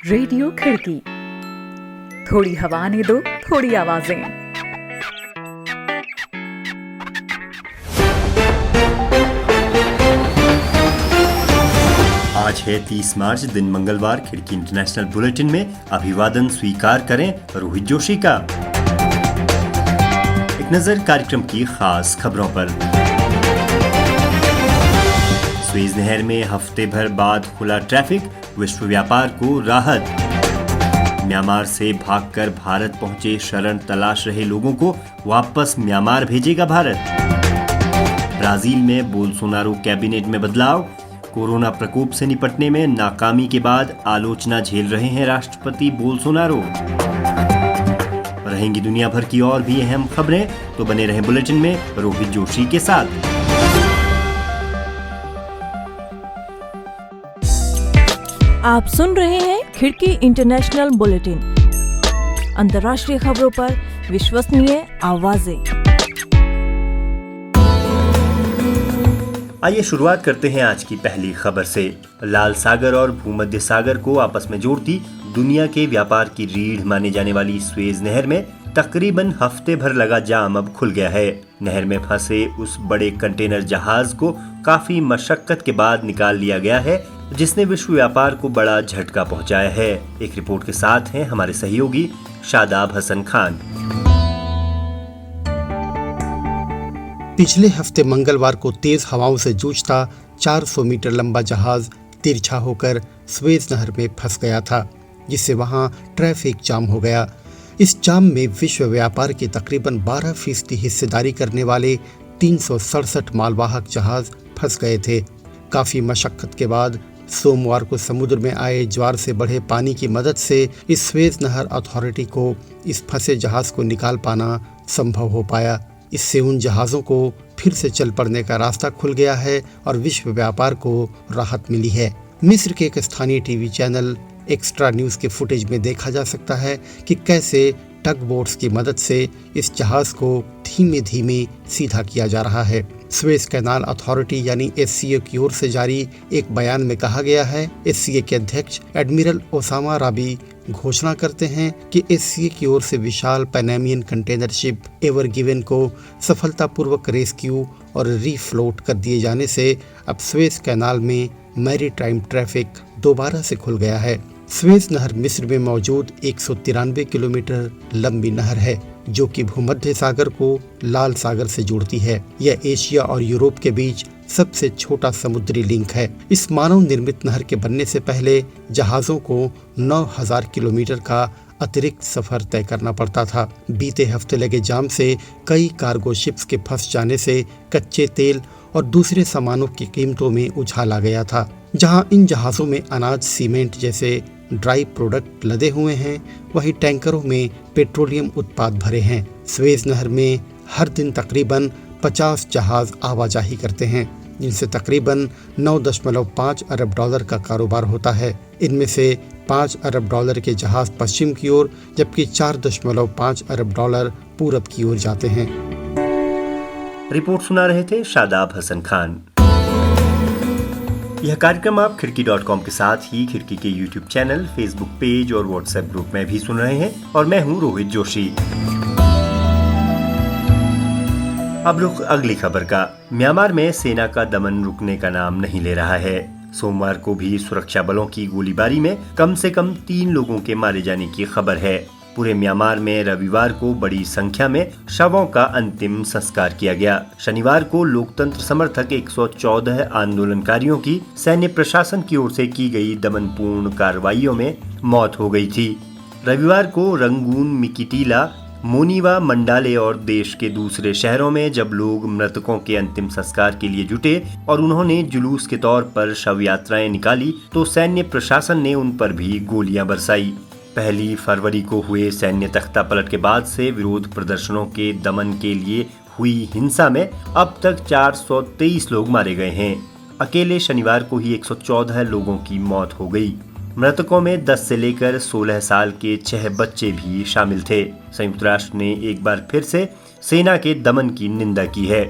Radio खिड़की, थोड़ी हवा ने दो थोड़ी आवाजें। आज है 30 मार्च, दिन मंगलवार। खिड़की इंटरनेशनल बुलेटिन में अभिवादन स्वीकार करें रोहित जोशी का। एक नजर कार्यक्रम की खास खबरों पर। स्वेज नहर में हफ्ते भर बाद खुला ट्रैफिक, विश्व व्यापार को राहत। म्यांमार से भागकर भारत पहुंचे शरण तलाश रहे लोगों को वापस म्यांमार भेजेगा भारत। ब्राजील में बोल्सोनारो कैबिनेट में बदलाव। कोरोना प्रकोप से निपटने में नाकामी के बाद आलोचना झेल रहे हैं राष्ट्रपति बोल्सोनारो। रहेंगी दुनिया भर की और भी अहम खबरें, तो बने रहें बुलेटिन में रोहित जोशी के साथ। आप सुन रहे हैं खिड़की इंटरनेशनल बुलेटिन, अंतर्राष्ट्रीय खबरों पर विश्वसनीय आवाजें। आइए शुरुआत करते हैं आज की पहली खबर से। लाल सागर और भूमध्य सागर को आपस में जोड़ती दुनिया के व्यापार की रीढ़ माने जाने वाली स्वेज नहर में तकरीबन हफ्ते भर लगा जाम अब खुल गया है। नहर में फंसे उस बड़े कंटेनर जहाज को काफी मशक्कत के बाद निकाल लिया गया है, जिसने विश्व व्यापार को बड़ा झटका पहुंचाया है। एक रिपोर्ट के साथ हैं हमारे सहयोगी शादाब हसन खान। पिछले हफ्ते मंगलवार को तेज हवाओं से जूझता 400 मीटर लंबा जहाज तिरछा होकर स्वेज नहर में फंस गया था, जिससे वहां ट्रैफिक जाम हो गया। इस जाम में विश्व व्यापार की तकरीबन 12% हिस्सेदारी करने वाले 367 मालवाहक जहाज फंस गए थे। काफी मशक्कत के बाद सोमवार को समुद्र में आए ज्वार से बढ़े पानी की मदद से इस स्वेज नहर अथॉरिटी को इस फंसे जहाज को निकाल पाना संभव हो पाया। इससे उन जहाज़ों को फिर से चल पड़ने का रास्ता खुल गया है और विश्व व्यापार को राहत मिली है। मिस्र के एक स्थानीय टीवी चैनल एक्स्ट्रा न्यूज़ के फुटेज में देखा जा सकता है कि कैसे टग बोट्स की मदद से इस जहाज को धीमे धीमे सीधा किया जा रहा है। स्वेज कैनाल अथॉरिटी यानी एससीए की ओर से जारी एक बयान में कहा गया है, एससीए के अध्यक्ष एडमिरल ओसामा राबी घोषणा करते हैं कि एससीए की ओर से विशाल पैनामियन कंटेनर शिप एवर गिवन को सफलतापूर्वक रेस्क्यू और रीफ्लोट कर दिए जाने से अब स्वेज कैनाल में मैरीटाइम ट्रैफिक दोबारा से खुल गया है। स्वेज नहर मिस्र में मौजूद 193 किलोमीटर लंबी नहर है, जो कि भूमध्य सागर को लाल सागर से जोड़ती है। यह एशिया और यूरोप के बीच सबसे छोटा समुद्री लिंक है। इस मानव निर्मित नहर के बनने से पहले जहाजों को 9000 किलोमीटर का अतिरिक्त सफर तय करना पड़ता था। बीते हफ्ते लगे जाम से कई कार्गो शिप्स के फंस जाने से कच्चे तेल और दूसरे सामानों की कीमतों में उछाल आ गया था। जहां इन जहाजों में अनाज, सीमेंट जैसे ड्राई प्रोडक्ट लदे हुए हैं, वहीं टैंकरों में पेट्रोलियम उत्पाद भरे हैं। स्वेज नहर में हर दिन तकरीबन 50 जहाज आवाजाही करते हैं, जिनसे तकरीबन 9.5 अरब डॉलर का कारोबार होता है। इनमें से 5 अरब डॉलर के जहाज पश्चिम की ओर, जबकि 4.5 अरब डॉलर पूरब की ओर जाते हैं। रिपोर्ट सुना रहे थे शादाब हसन खान। यह कार्यक्रम आप खिड़की.com के साथ ही खिड़की के YouTube चैनल, Facebook पेज और WhatsApp ग्रुप में भी सुन रहे हैं, और मैं हूं रोहित जोशी। अब रुख अगली खबर का। म्यांमार में सेना का दमन रुकने का नाम नहीं ले रहा है। सोमवार को भी सुरक्षा बलों की गोलीबारी में कम से कम 3 लोगों के मारे जाने की खबर है। पूरे म्यांमार में रविवार को बड़ी संख्या में शवों का अंतिम संस्कार किया गया। शनिवार को लोकतंत्र समर्थक 114 आंदोलनकारियों की सैन्य प्रशासन की ओर से की गई दमनपूर्ण कार्रवाइयों में मौत हो गई थी। रविवार को रंगून, मिकिटीला, मोनीवा, मंडाले और देश के दूसरे शहरों में जब लोग मृतकों के अंतिम संस्कार के लिए जुटे और उन्होंने जुलूस के तौर पर शव यात्राएं निकाली, तो सैन्य प्रशासन ने उन पर भी गोलियां बरसाई। 1 फरवरी को हुए सैन्य तख्ता पलट के बाद से विरोध प्रदर्शनों के दमन के लिए हुई हिंसा में अब तक 423 लोग मारे गए हैं। अकेले शनिवार को ही 114 लोगों की मौत हो गई। मृतकों में 10 से लेकर 16 साल के 6 बच्चे भी शामिल थे। संयुक्त राष्ट्र ने एक बार फिर से सेना के दमन की निंदा की है।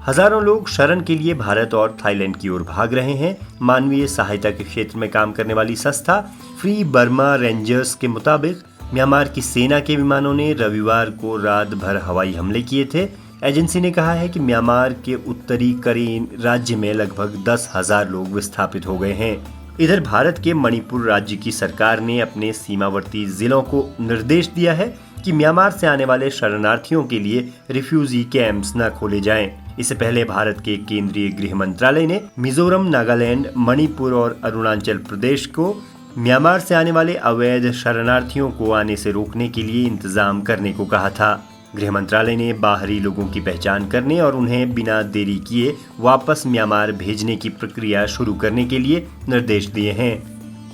हजारों लोग शरण के लिए भारत और थाईलैंड की ओर भाग रहे हैं। मानवीय सहायता के क्षेत्र में काम करने वाली संस्था फ्री बर्मा रेंजर्स के मुताबिक म्यांमार की सेना के विमानों ने रविवार को रात भर हवाई हमले किए थे। एजेंसी ने कहा है कि म्यांमार के उत्तरी करेन राज्य में लगभग 10,000 लोग विस्थापित हो गए हैं। इधर भारत के मणिपुर राज्य की सरकार ने अपने सीमावर्ती जिलों को निर्देश दिया है कि म्यांमार से आने वाले शरणार्थियों के लिए रिफ्यूजी कैंप्स न खोले जाएं। इससे पहले भारत के केंद्रीय गृह मंत्रालय ने मिजोरम, नागालैंड, मणिपुर और अरुणाचल प्रदेश को म्यांमार से आने वाले अवैध शरणार्थियों को आने से रोकने के लिए इंतजाम करने को कहा था। गृह मंत्रालय ने बाहरी लोगों की पहचान करने और उन्हें बिना देरी किए वापस म्यांमार भेजने की प्रक्रिया शुरू करने के लिए निर्देश दिए हैं।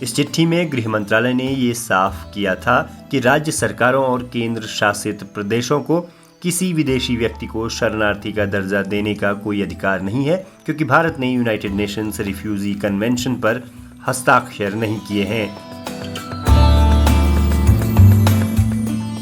इस चिट्ठी में गृह मंत्रालय ने ये साफ किया था कि राज्य सरकारों और केंद्र शासित प्रदेशों को किसी विदेशी व्यक्ति को शरणार्थी का दर्जा देने का कोई अधिकार नहीं है, क्योंकि भारत ने यूनाइटेड नेशंस रिफ्यूजी कन्वेंशन पर हस्ताक्षर नहीं किए हैं।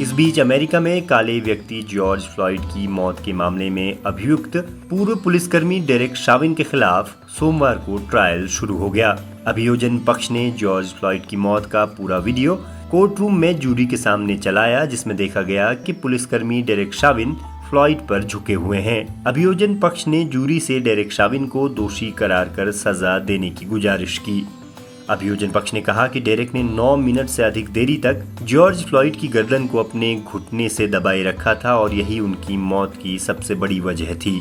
इस बीच अमेरिका में काले व्यक्ति जॉर्ज फ्लॉयड की मौत के मामले में अभियुक्त पूर्व पुलिसकर्मी डेरेक शाविन के खिलाफ सोमवार को ट्रायल शुरू हो गया। अभियोजन पक्ष ने जॉर्ज फ्लॉयड की मौत का पूरा वीडियो कोर्ट रूम में जूरी के सामने चलाया, जिसमें देखा गया कि पुलिसकर्मी डेरेक शाविन फ्लॉयड पर झुके हुए हैं। अभियोजन पक्ष ने जूरी से डेरेक शाविन को दोषी करार कर सजा देने की गुजारिश की। अभियोजन पक्ष ने कहा कि डेरेक ने 9 मिनट से अधिक देरी तक जॉर्ज फ्लॉयड की गर्दन को अपने घुटने से दबाए रखा था और यही उनकी मौत की सबसे बड़ी वजह थी।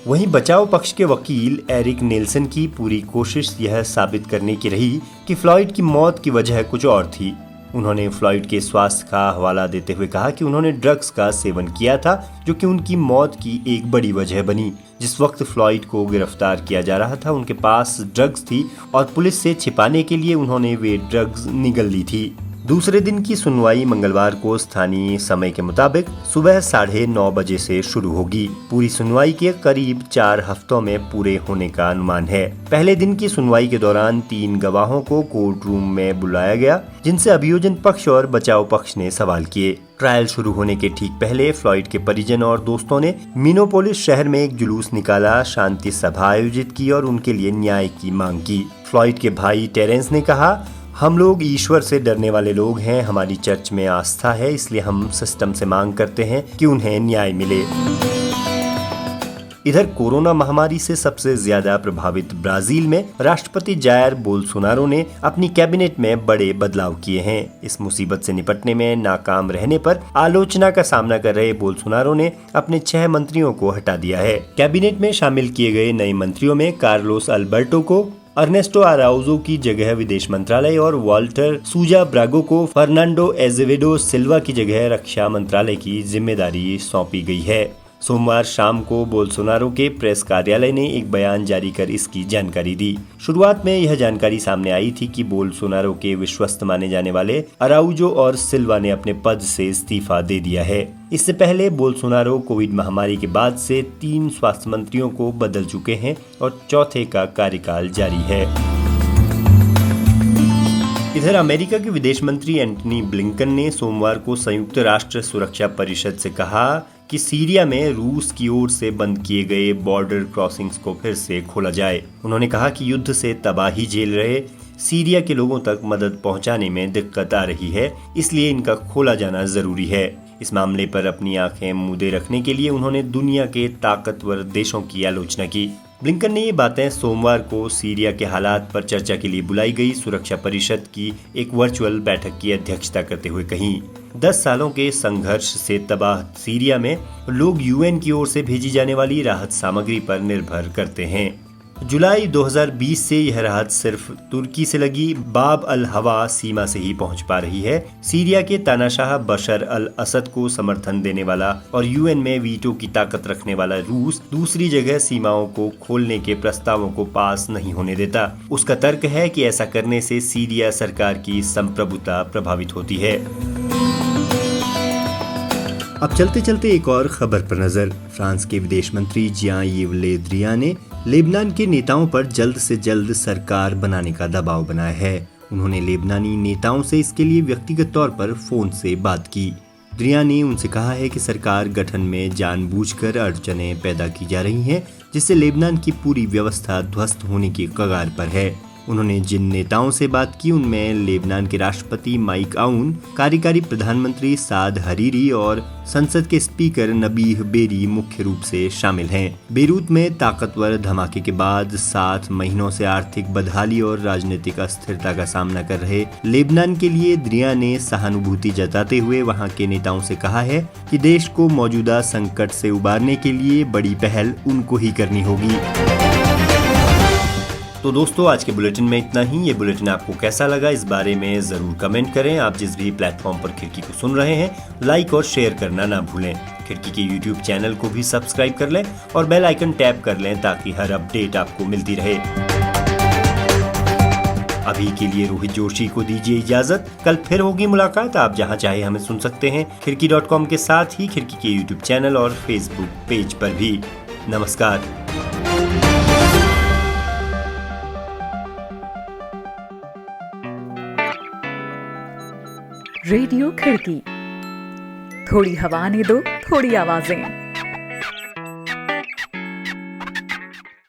वहीं बचाव पक्ष के वकील एरिक नेल्सन की पूरी कोशिश यह साबित करने की रही कि फ्लॉयड की मौत की वजह कुछ और थी। उन्होंने फ्लॉयड के स्वास्थ्य का हवाला देते हुए कहा कि उन्होंने ड्रग्स का सेवन किया था, जो कि उनकी मौत की एक बड़ी वजह बनी। जिस वक्त फ्लॉयड को गिरफ्तार किया जा रहा था, उनके पास ड्रग्स थी और पुलिस से छिपाने के लिए उन्होंने वे ड्रग्स निगल ली थी। दूसरे दिन की सुनवाई मंगलवार को स्थानीय समय के मुताबिक सुबह 9:30 बजे से शुरू होगी। पूरी सुनवाई के करीब 4 हफ्तों में पूरे होने का अनुमान है। पहले दिन की सुनवाई के दौरान 3 गवाहों को कोर्ट रूम में बुलाया गया, जिनसे अभियोजन पक्ष और बचाव पक्ष ने सवाल किए। ट्रायल शुरू होने के ठीक पहले फ्लॉयड के परिजन और दोस्तों ने मिनोपोलिस शहर में एक जुलूस निकाला, शांति सभा आयोजित की और उनके लिए न्याय की मांग की। फ्लॉयड के भाई टेरेंस ने कहा, हम लोग ईश्वर से डरने वाले लोग हैं, हमारी चर्च में आस्था है, इसलिए हम सिस्टम से मांग करते हैं कि उन्हें न्याय मिले। इधर कोरोना महामारी से सबसे ज्यादा प्रभावित ब्राजील में राष्ट्रपति जायर बोल्सोनारो ने अपनी कैबिनेट में बड़े बदलाव किए हैं। इस मुसीबत से निपटने में नाकाम रहने पर आलोचना का सामना कर रहे बोल्सोनारो ने अपने 6 मंत्रियों को हटा दिया है। कैबिनेट में शामिल किए गए नए मंत्रियों में कार्लोस अल्बर्टो को अर्नेस्टो अराउजो की जगह विदेश मंत्रालय और वाल्टर सूजा ब्रागो को फर्नांडो एजेवेडो सिल्वा की जगह रक्षा मंत्रालय की जिम्मेदारी सौंपी गई है। सोमवार शाम को बोल्सोनारो के प्रेस कार्यालय ने एक बयान जारी कर इसकी जानकारी दी। शुरुआत में यह जानकारी सामने आई थी कि बोल्सोनारो के विश्वस्त माने जाने वाले अराउजो और सिल्वा ने अपने पद से इस्तीफा दे दिया है। इससे पहले बोल्सोनारो कोविड महामारी के बाद से 3 स्वास्थ्य मंत्रियों को बदल चुके हैं और चौथे का कार्यकाल जारी है। इधर अमेरिका के विदेश मंत्री एंटनी ब्लिंकन ने सोमवार को संयुक्त राष्ट्र सुरक्षा परिषद से कहा कि सीरिया में रूस की ओर से बंद किए गए बॉर्डर क्रॉसिंग्स को फिर से खोला जाए। उन्होंने कहा कि युद्ध से तबाही झेल रहे सीरिया के लोगों तक मदद पहुंचाने में दिक्कत आ रही है, इसलिए इनका खोला जाना जरूरी है। इस मामले पर अपनी आंखें मूंदे रखने के लिए उन्होंने दुनिया के ताकतवर देशों की आलोचना की। ब्लिंकन ने ये बातें सोमवार को सीरिया के हालात पर चर्चा के लिए बुलाई गई सुरक्षा परिषद की एक वर्चुअल बैठक की अध्यक्षता करते हुए कही। 10 सालों के संघर्ष से तबाह सीरिया में लोग यूएन की ओर से भेजी जाने वाली राहत सामग्री पर निर्भर करते हैं। जुलाई 2020 से यह राहत सिर्फ तुर्की से लगी बाब अल हवा सीमा से ही पहुंच पा रही है। सीरिया के तानाशाह बशर अल असद को समर्थन देने वाला और यूएन में वीटो की ताकत रखने वाला रूस दूसरी जगह सीमाओं को खोलने के प्रस्तावों को पास नहीं होने देता। उसका तर्क है कि ऐसा करने से सीरिया सरकार की संप्रभुता प्रभावित होती है। अब चलते चलते एक और खबर पर नजर। फ्रांस के विदेश मंत्री जियां-यीव ले ड्रियन ने लेबनान के नेताओं पर जल्द से जल्द सरकार बनाने का दबाव बनाया है। उन्होंने लेबनानी नेताओं से इसके लिए व्यक्तिगत तौर पर फोन से बात की। द्रिया ने उनसे कहा है कि सरकार गठन में जानबूझकर अड़चनें पैदा की जा रही हैं, जिससे लेबनान की पूरी व्यवस्था ध्वस्त होने की कगार पर है। उन्होंने जिन नेताओं से बात की उनमें लेबनान के राष्ट्रपति माइक आउन, कार्यकारी प्रधानमंत्री साद हरीरी और संसद के स्पीकर नबीह बेरी मुख्य रूप से शामिल हैं। बेरूत में ताकतवर धमाके के बाद 7 महीनों से आर्थिक बदहाली और राजनीतिक अस्थिरता का सामना कर रहे लेबनान के लिए द्रिया ने सहानुभूति जताते हुए वहां के नेताओं से कहा है कि देश को मौजूदा संकट से उबारने के लिए बड़ी पहल उनको ही करनी होगी। तो दोस्तों, आज के बुलेटिन में इतना ही। ये बुलेटिन आपको कैसा लगा इस बारे में जरूर कमेंट करें। आप जिस भी प्लेटफॉर्म पर खिड़की को सुन रहे हैं, लाइक और शेयर करना ना भूलें। खिड़की के YouTube चैनल को भी सब्सक्राइब कर लें और बेल आइकन टैप कर लें ताकि हर अपडेट आपको मिलती रहे। अभी के लिए रोहित जोशी को दीजिए इजाजत। कल फिर होगी मुलाकात। आप जहां चाहे हमें सुन सकते हैं, खिड़की.com के साथ ही खिड़की के YouTube चैनल और Facebook पेज पर भी। नमस्कार। रेडियो खिड़की, थोड़ी हवा ने दो, थोड़ी आवाजें।